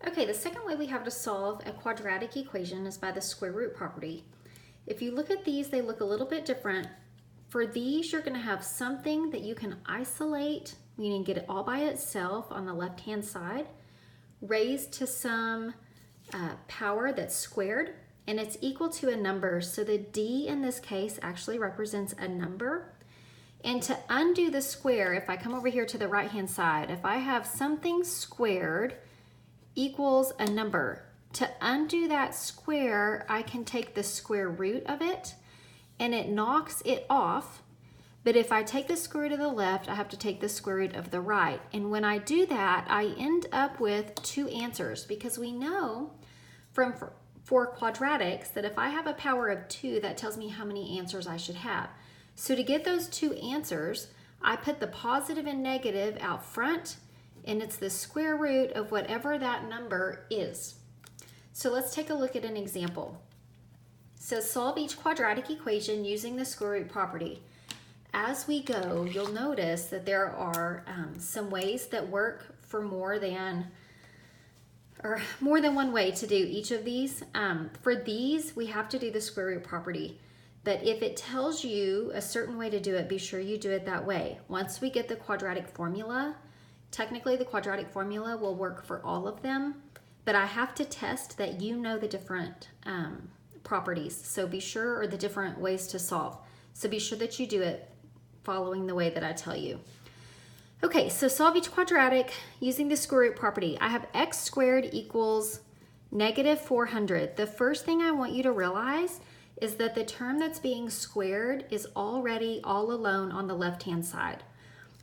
Okay, the second way we have to solve a quadratic equation is by the square root property. If you look at these, they look a little bit different. For these, you're going to have something that you can isolate, meaning get it all by itself on the left-hand side, raised to some power that's squared, and it's equal to a number. So the d in this case actually represents a number. And to undo the square, if I come over here to the right-hand side, if I have something squared equals a number, to undo that square, I can take the square root of it and it knocks it off. But if I take the square root of the left, I have to take the square root of the right. And when I do that, I end up with two answers, because we know for quadratics that if I have a power of 2, that tells me how many answers I should have. So to get those two answers, I put the positive and negative out front, and it's the square root of whatever that number is. So let's take a look at an example. So solve each quadratic equation using the square root property. As we go, you'll notice that there are some ways that work for more than one way to do each of these. For these, we have to do the square root property. But if it tells you a certain way to do it, be sure you do it that way. Once we get the quadratic formula, technically the quadratic formula will work for all of them, but I have to test that you know the different properties. So be sure, or the different ways to solve. So be sure that you do it following the way that I tell you. Okay, so solve each quadratic using the square root property. I have x squared equals negative 400. The first thing I want you to realize is that the term that's being squared is already all alone on the left-hand side.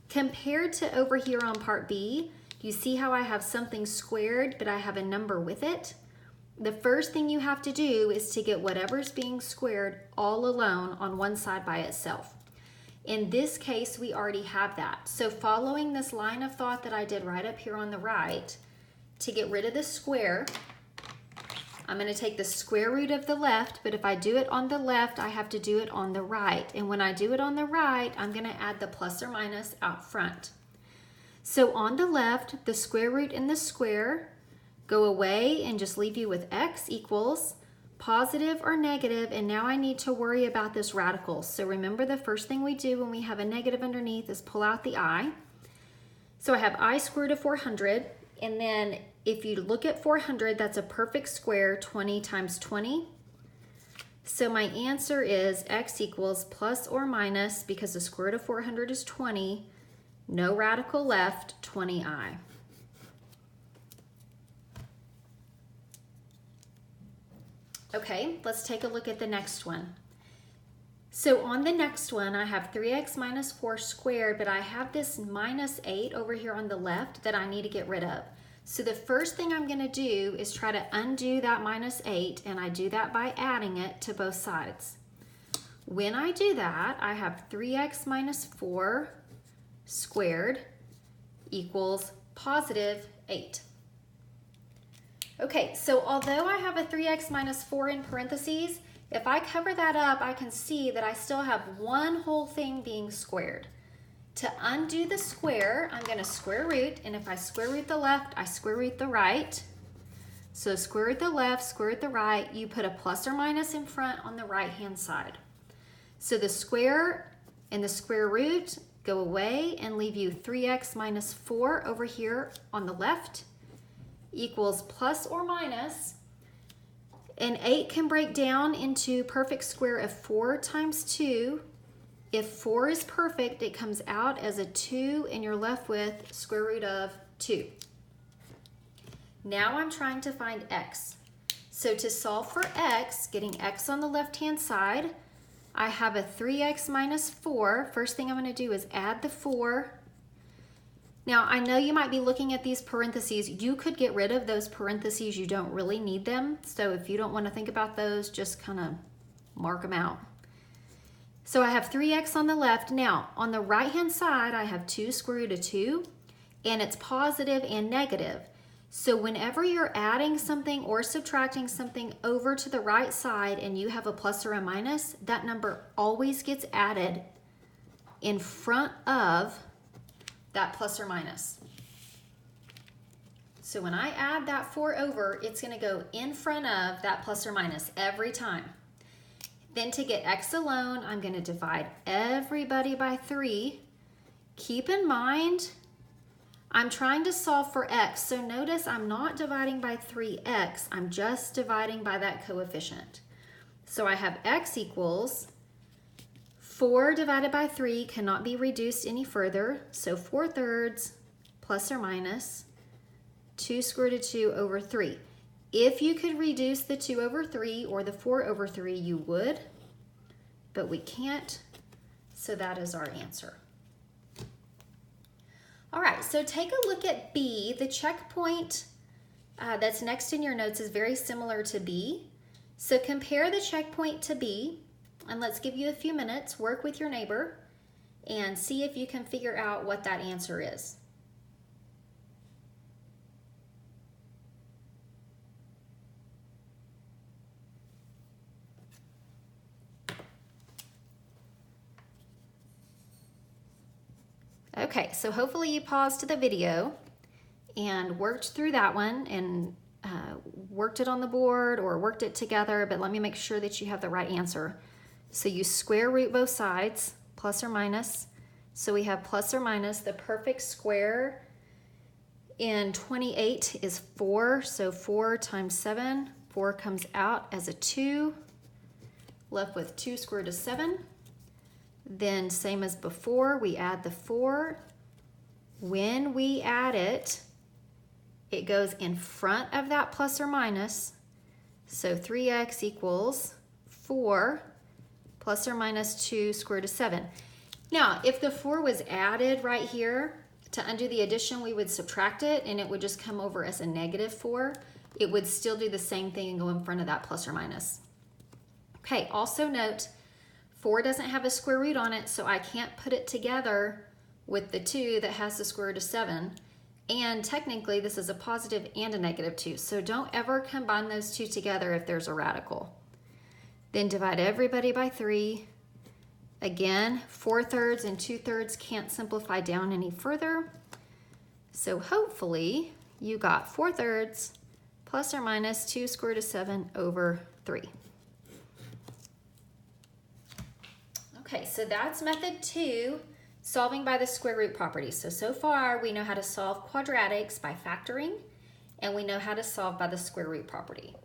Compared to over here on part B, you see how I have something squared, but I have a number with it? The first thing you have to do is to get whatever's being squared all alone on one side by itself. In this case, we already have that. So following this line of thought that I did right up here on the right, to get rid of the square, I'm going to take the square root of the left, but if I do it on the left, I have to do it on the right. And when I do it on the right, I'm going to add the plus or minus out front. So on the left, the square root and the square go away and just leave you with x equals positive or negative, and now I need to worry about this radical. So remember, the first thing we do when we have a negative underneath is pull out the I. So I have I squared of 400, and then if you look at 400, that's a perfect square, 20 times 20. So my answer is x equals plus or minus, because the square root of 400 is 20, no radical left, 20i. Okay, let's take a look at the next one. So on the next one, I have 3x minus 4 squared, but I have this minus 8 over here on the left that I need to get rid of. So the first thing I'm going to do is try to undo that minus 8, and I do that by adding it to both sides. When I do that, I have 3x minus 4 squared equals positive 8. Okay, so although I have a 3x minus 4 in parentheses, if I cover that up, I can see that I still have one whole thing being squared. To undo the square, I'm going to square root, and if I square root the left, I square root the right. So square root the left, square root the right, you put a plus or minus in front on the right-hand side. So the square and the square root go away and leave you 3x minus 4 over here on the left equals plus or minus, and 8 can break down into perfect square of 4 times 2. If 4 is perfect, it comes out as a 2, and you're left with square root of 2. Now I'm trying to find x. So to solve for x, getting x on the left-hand side, I have a 3x minus 4. First thing I'm going to do is add the 4. Now, I know you might be looking at these parentheses. You could get rid of those parentheses. You don't really need them. So if you don't want to think about those, just kind of mark them out. So I have 3x on the left. Now, on the right-hand side, I have 2 square root of 2, and it's positive and negative. So whenever you're adding something or subtracting something over to the right side and you have a plus or a minus, that number always gets added in front of that plus or minus. So when I add that 4 over, it's going to go in front of that plus or minus every time. Then to get x alone, I'm going to divide everybody by 3. Keep in mind, I'm trying to solve for x, so notice I'm not dividing by 3x, I'm just dividing by that coefficient. So I have x equals 4 divided by 3 cannot be reduced any further, so 4/3 plus or minus 2 square root of 2 over 3. If you could reduce the 2 over 3 or the 4 over 3, you would, but we can't, so that is our answer. All right, so take a look at B. The checkpoint that's next in your notes is very similar to B. So compare the checkpoint to B, and let's give you a few minutes, work with your neighbor, and see if you can figure out what that answer is. Okay, so hopefully you paused the video and worked through that one and worked it on the board or worked it together, but let me make sure that you have the right answer. So you square root both sides, plus or minus. So we have plus or minus. The perfect square in 28 is 4, so 4 times 7. 4 comes out as a 2, left with 2 square root of 7. Then same as before, we add the 4. When we add it, it goes in front of that plus or minus. So 3x equals 4 plus or minus 2 square root of 7. Now, if the 4 was added right here, to undo the addition, we would subtract it and it would just come over as a negative 4. It would still do the same thing and go in front of that plus or minus. Okay, also note, 4 doesn't have a square root on it, so I can't put it together with the 2 that has the square root of 7. And technically, this is a positive and a negative 2, so don't ever combine those two together if there's a radical. Then divide everybody by 3. Again, 4/3 and 2/3 can't simplify down any further. So hopefully, you got 4/3 plus or minus 2 square root of 7 over 3. Okay, so that's method 2, solving by the square root property. So far we know how to solve quadratics by factoring, and we know how to solve by the square root property.